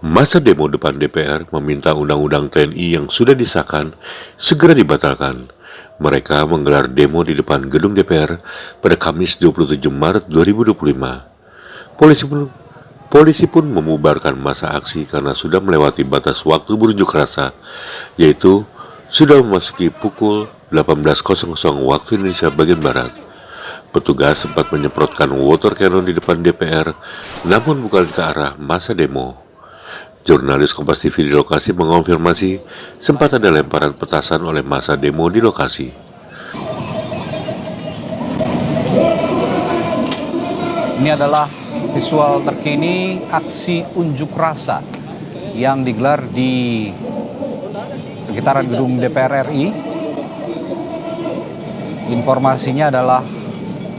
Masa demo depan DPR meminta Undang-Undang TNI yang sudah disahkan segera dibatalkan. Mereka menggelar demo di depan gedung DPR pada Kamis 27 Maret 2025. Polisi pun memubarkan masa aksi karena sudah melewati batas waktu berunjuk rasa, yaitu sudah memasuki pukul 18.00 waktu Indonesia bagian Barat. Petugas sempat menyemprotkan water cannon di depan DPR, namun bukan ke arah masa demo. Jurnalis Kompas TV di lokasi mengonfirmasi sempat ada lemparan petasan oleh massa demo di lokasi. Ini adalah visual terkini aksi unjuk rasa yang digelar di sekitaran gedung DPR RI. Informasinya adalah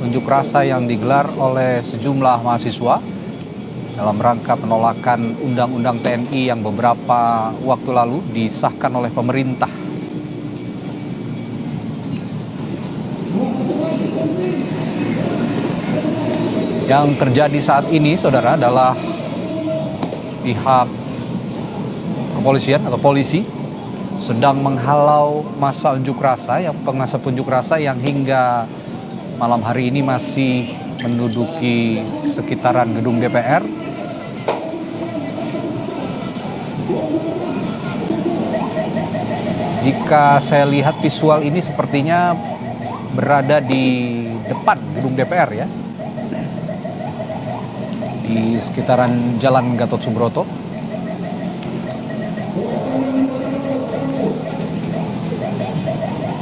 unjuk rasa yang digelar oleh sejumlah mahasiswa dalam rangka penolakan Undang-Undang TNI yang beberapa waktu lalu disahkan oleh pemerintah. Yang terjadi saat ini, saudara, adalah pihak kepolisian atau polisi sedang menghalau massa unjuk rasa yang hingga malam hari ini masih menduduki sekitaran gedung DPR. Jika saya lihat visual ini sepertinya berada di depan gedung DPR ya, di sekitaran Jalan Gatot Subroto.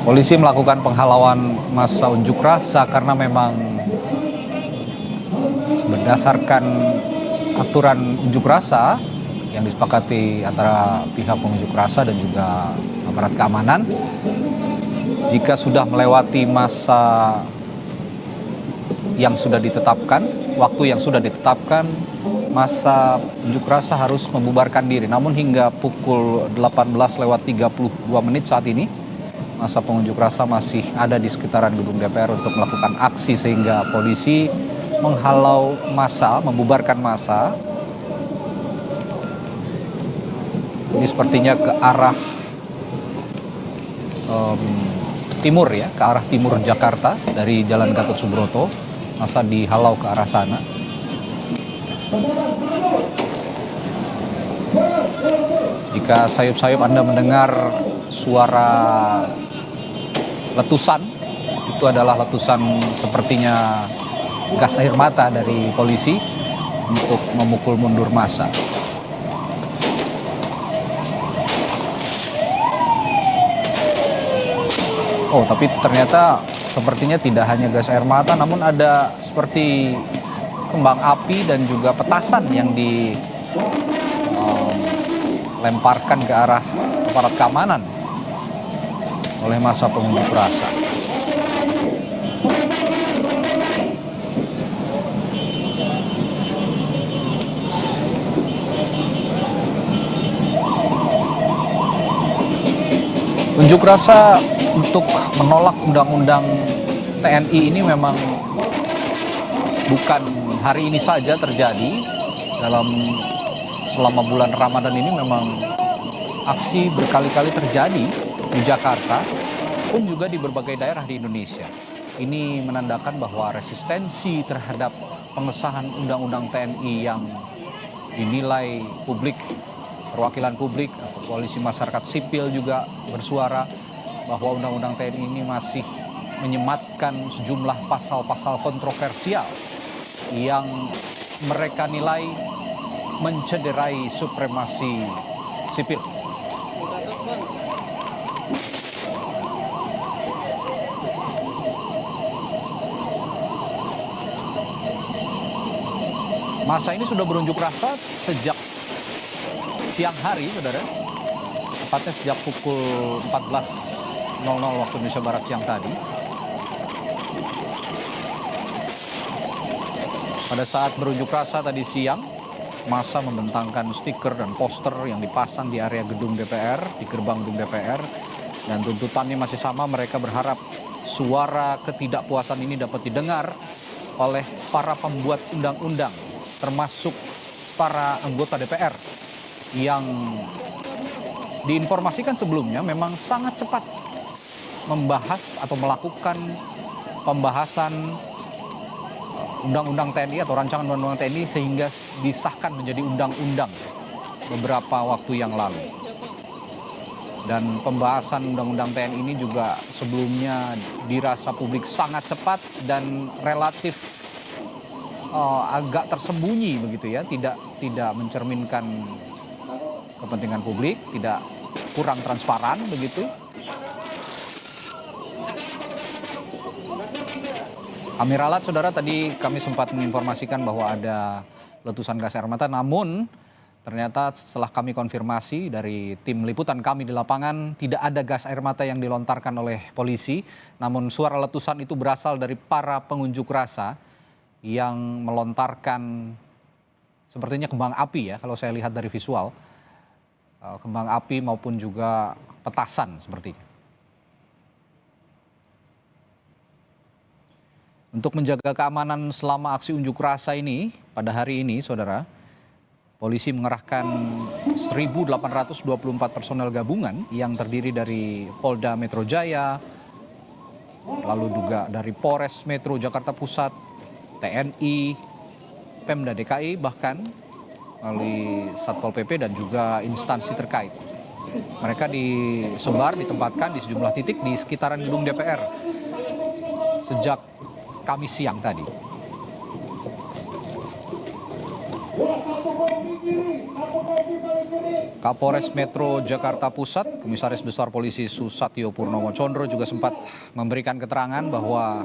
Polisi melakukan penghalauan massa unjuk rasa karena memang berdasarkan aturan unjuk rasa yang disepakati antara pihak pengunjuk rasa dan juga aparat keamanan, jika sudah melewati masa yang sudah ditetapkan, waktu yang sudah ditetapkan, masa unjuk rasa harus membubarkan diri. Namun hingga pukul 18:32 saat ini, masa pengunjuk rasa masih ada di sekitaran gedung DPR untuk melakukan aksi, sehingga polisi menghalau massa, membubarkan massa. Ini sepertinya ke arah timur ya, ke arah timur Jakarta dari Jalan Gatot Subroto. Masa dihalau ke arah sana. Jika sayup-sayup Anda mendengar suara letusan, itu adalah letusan sepertinya gas air mata dari polisi untuk memukul mundur massa. Oh, tapi ternyata sepertinya tidak hanya gas air mata, namun ada seperti kembang api dan juga petasan yang dilemparkan ke arah aparat keamanan oleh massa pengunjuk rasa. Unjuk rasa untuk menolak Undang-Undang TNI ini memang bukan hari ini saja terjadi. Selama bulan Ramadan ini memang aksi berkali-kali terjadi di Jakarta pun juga di berbagai daerah di Indonesia. Ini menandakan bahwa resistensi terhadap pengesahan Undang-Undang TNI yang dinilai publik, perwakilan publik atau koalisi masyarakat sipil juga bersuara bahwa Undang-Undang TNI ini masih menyematkan sejumlah pasal-pasal kontroversial yang mereka nilai mencederai supremasi sipil. Masa ini sudah berunjuk rasa sejak siang hari, saudara. Tepatnya sejak pukul 14.00 waktu Indonesia Barat siang tadi. Pada saat berunjuk rasa tadi siang, massa membentangkan stiker dan poster yang dipasang di area gedung DPR, di gerbang gedung DPR. Dan tuntutannya masih sama, mereka berharap suara ketidakpuasan ini dapat didengar oleh para pembuat undang-undang, termasuk para anggota DPR. yang diinformasikan sebelumnya memang sangat cepat membahas atau melakukan pembahasan Undang-Undang TNI atau rancangan Undang-Undang TNI sehingga disahkan menjadi undang-undang beberapa waktu yang lalu. Dan pembahasan Undang-Undang TNI ini juga sebelumnya dirasa publik sangat cepat dan relatif agak tersembunyi begitu ya, tidak mencerminkan kepentingan publik, tidak kurang transparan begitu. Amiralat, saudara, tadi kami sempat menginformasikan bahwa ada letusan gas air mata, namun ternyata setelah kami konfirmasi dari tim liputan kami di lapangan, tidak ada gas air mata yang dilontarkan oleh polisi, namun suara letusan itu berasal dari para pengunjuk rasa yang melontarkan sepertinya kembang api ya, kalau saya lihat dari visual, kembang api maupun juga petasan sepertinya. Untuk menjaga keamanan selama aksi unjuk rasa ini, pada hari ini, saudara, polisi mengerahkan 1.824 personel gabungan yang terdiri dari Polda Metro Jaya, lalu juga dari Polres Metro Jakarta Pusat, TNI, Pemda DKI, bahkan melalui Satpol PP dan juga instansi terkait. Mereka ditempatkan di sejumlah titik di sekitaran gedung DPR sejak Kamis siang tadi. Kapolres Metro Jakarta Pusat, Komisaris Besar Polisi Susatyo Purnomo Condro juga sempat memberikan keterangan bahwa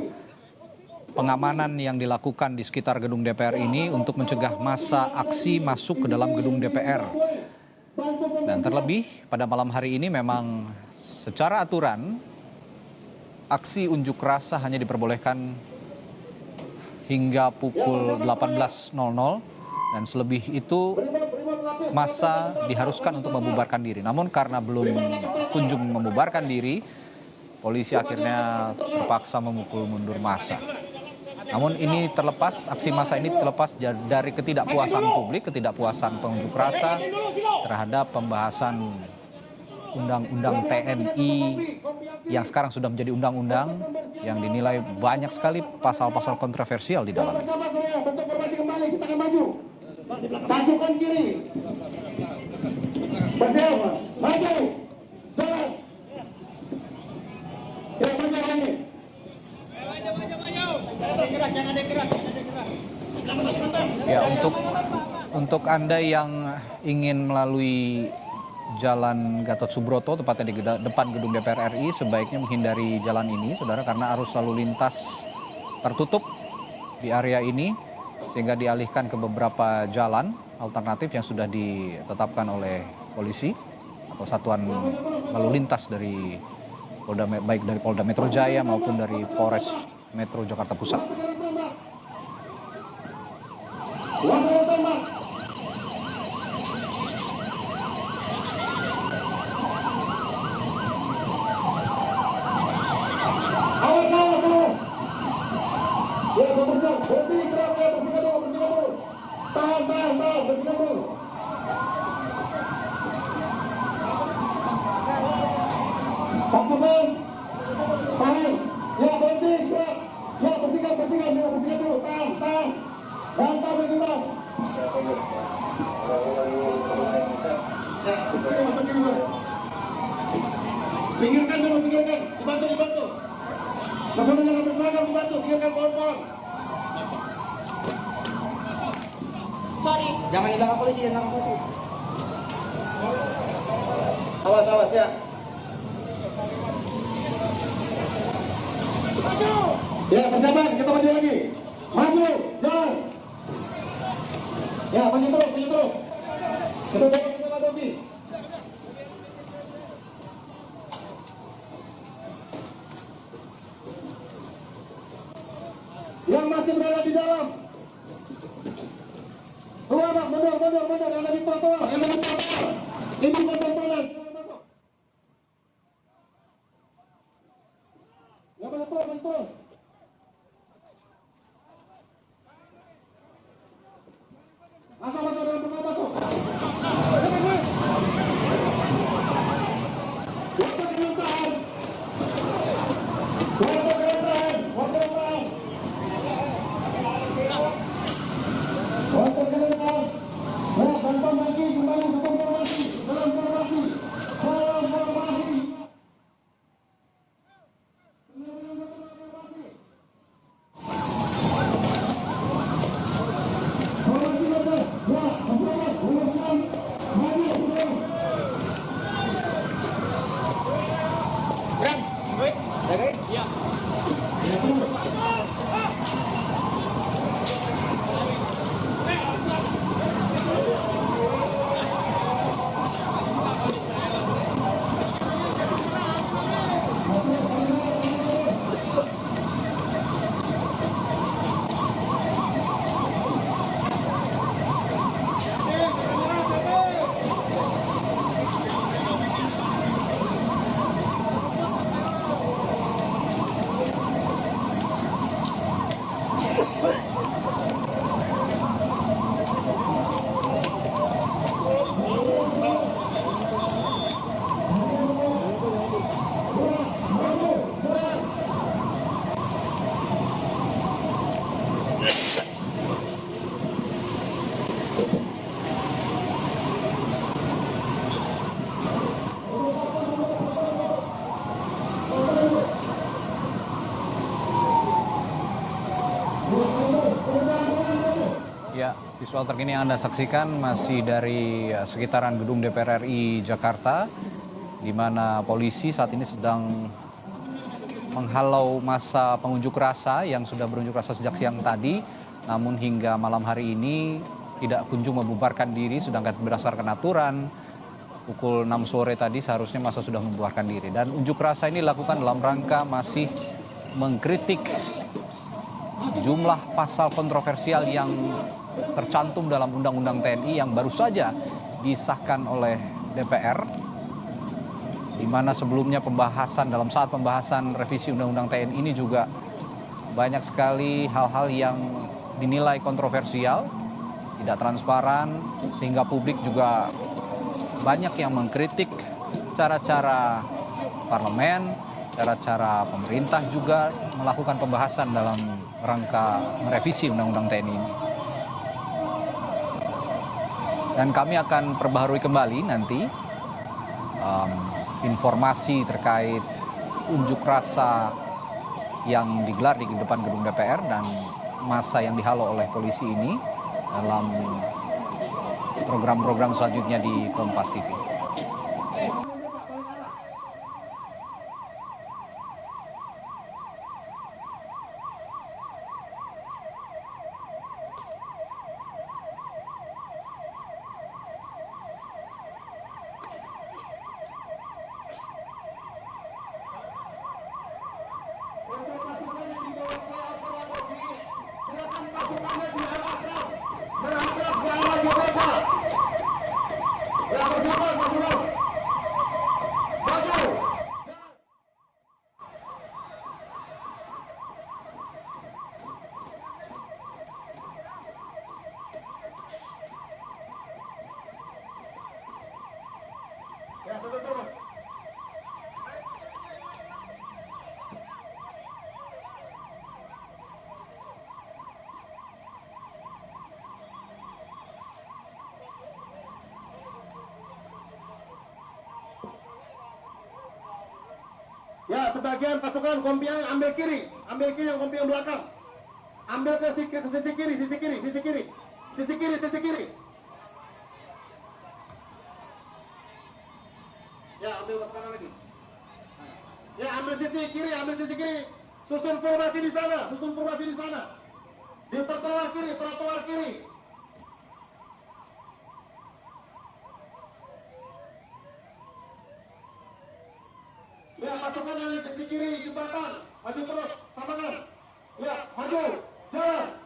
pengamanan yang dilakukan di sekitar gedung DPR ini untuk mencegah massa aksi masuk ke dalam gedung DPR. Dan terlebih pada malam hari ini memang secara aturan aksi unjuk rasa hanya diperbolehkan hingga pukul 18.00 dan selebih itu massa diharuskan untuk membubarkan diri. Namun karena belum kunjung membubarkan diri, polisi akhirnya terpaksa memukul mundur massa. Namun ini terlepas, aksi massa ini terlepas dari ketidakpuasan publik, ketidakpuasan pengunjuk rasa terhadap pembahasan Undang-Undang TNI yang sekarang sudah menjadi undang-undang yang dinilai banyak sekali pasal-pasal kontroversial di dalamnya. Pasukan kiri. Bersiap, maju. Jalan. Ya, maju lagi. Jangan ada gerak. Ya, untuk Anda yang ingin melalui Jalan Gatot Subroto, tepatnya di depan gedung DPR RI, sebaiknya menghindari jalan ini, saudara, karena arus lalu lintas tertutup di area ini, sehingga dialihkan ke beberapa jalan alternatif yang sudah ditetapkan oleh polisi atau satuan lalu lintas dari baik dari Polda Metro Jaya maupun dari Polres Metro Jakarta Pusat. Pasukan, tahan, ya berhenti, gerak, ya bersihkan dulu, tahan, bantah bergerak. Pinggirkan dulu, dibantu. Bersama dengan berseragam dibantu, pinggirkan pohon-pohon. Sorry. Jangan ditangkap polisi, Awas ya. Ya, persiapan, kita maju lagi. Maju, jalan. Ya, maju terus. Kita berhenti. Yang masih berada di dalam. Keluar, Pak, mundur. Yang ada di trotoar. Ini kontrol. Ya, betul. Masuk dalam masuk. Visual terkini yang Anda saksikan masih dari sekitaran gedung DPR RI Jakarta, di mana polisi saat ini sedang menghalau massa pengunjuk rasa yang sudah berunjuk rasa sejak siang tadi, namun hingga malam hari ini tidak kunjung membubarkan diri, sedangkan berdasarkan aturan pukul 6 sore tadi seharusnya massa sudah membubarkan diri. Dan unjuk rasa ini dilakukan dalam rangka masih mengkritik jumlah pasal kontroversial yang tercantum dalam Undang-Undang TNI yang baru saja disahkan oleh DPR, di mana sebelumnya dalam saat pembahasan revisi Undang-Undang TNI ini juga banyak sekali hal-hal yang dinilai kontroversial, tidak transparan, sehingga publik juga banyak yang mengkritik cara-cara parlemen, cara-cara pemerintah juga melakukan pembahasan dalam rangka merevisi Undang-Undang TNI ini. Dan kami akan perbaharui kembali nanti informasi terkait unjuk rasa yang digelar di depan gedung DPR dan massa yang dihalau oleh polisi ini dalam program-program selanjutnya di Kompas TV. Ya, sebagian pasukan kompiang ambil kiri yang kompiang belakang. Ambil ke sisi kiri. Ya, ambil ke kanan lagi. Ya, ambil sisi kiri. Susun formasi di sana. Di trotoar kiri. Ya, pasukan yang di sisi kiri jembatan, maju terus, samakan. Ya, maju, jalan.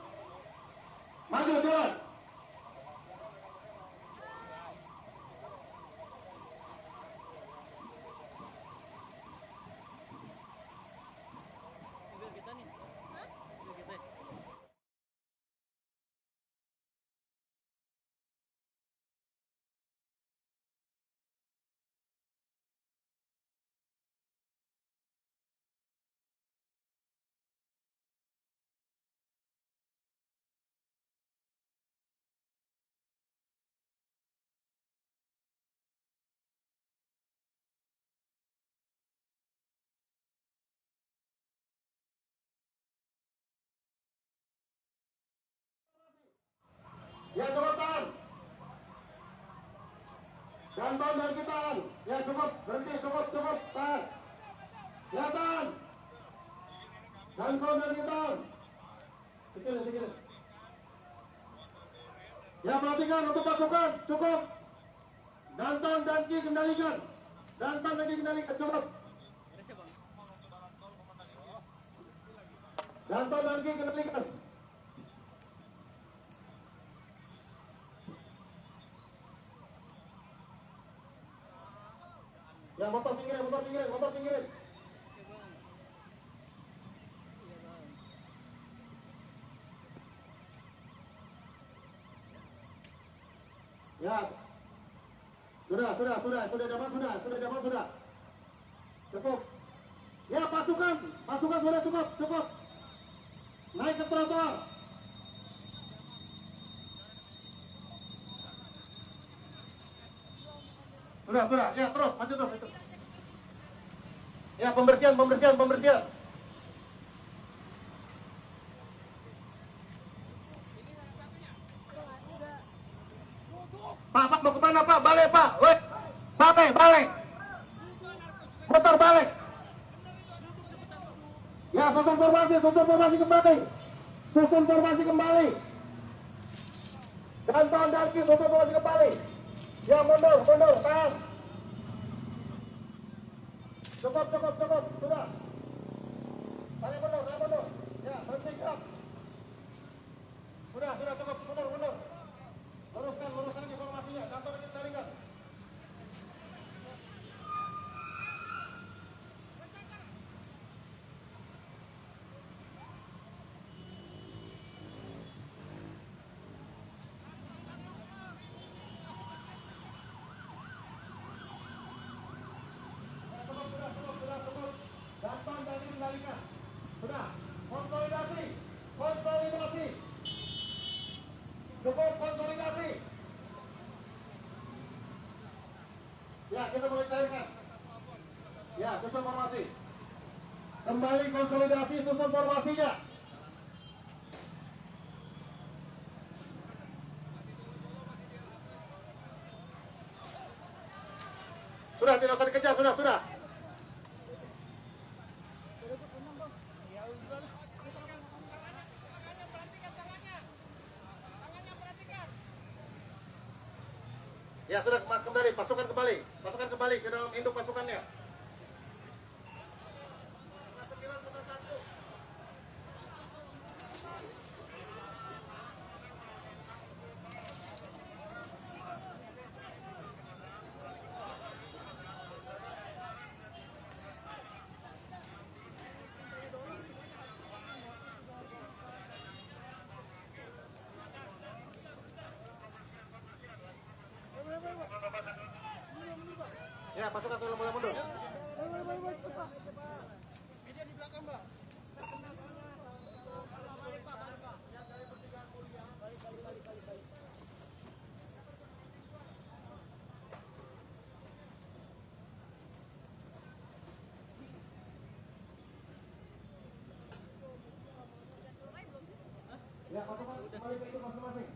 Ya, cukup tahan. Dan kita tahan. Ya, cukup, berhenti, cukup, tahan. Ya, tahan. Dan kita tahan. Pikirin. Ya, perhatikan untuk pasukan, cukup. Danton dan Ki kendalikan, cukup. Danton dan Ki kendalikan. Ya, motor pinggirin. Ya. Sudah. Cukup. Ya, pasukan sudah cukup. Naik ke trotoar. Sudah. Ya, terus, maju terus itu. Ya, pembersihan. sana Pak, balik Pak. Woi, balik. Putar balik. Ya, susun formasi kembali. Susun formasi kembali. Danton dan Ki, susun formasi kembali. Ya, mundur, tahan. Cukup, sudah. Tarik mundur. Ya, berhenti gerak. Sudah, cukup, mundur. Luruskan lagi formasinya, Danton lagi taringkan. Cukup. Danton dan dikendalikan. Sudah, konsolidasi. Cukup konsolidasi. Ya, kita mulai cairkan. Ya, susun formasi. Kembali konsolidasi, susun formasinya. Sudah, tidak usah dikejar, sudah. Ya sudah, kembali, pasukan kembali ke dalam induk pasukannya. Ya, pasukan tolong mulai mundur. Ya, pasukan kembali ke masing-masing.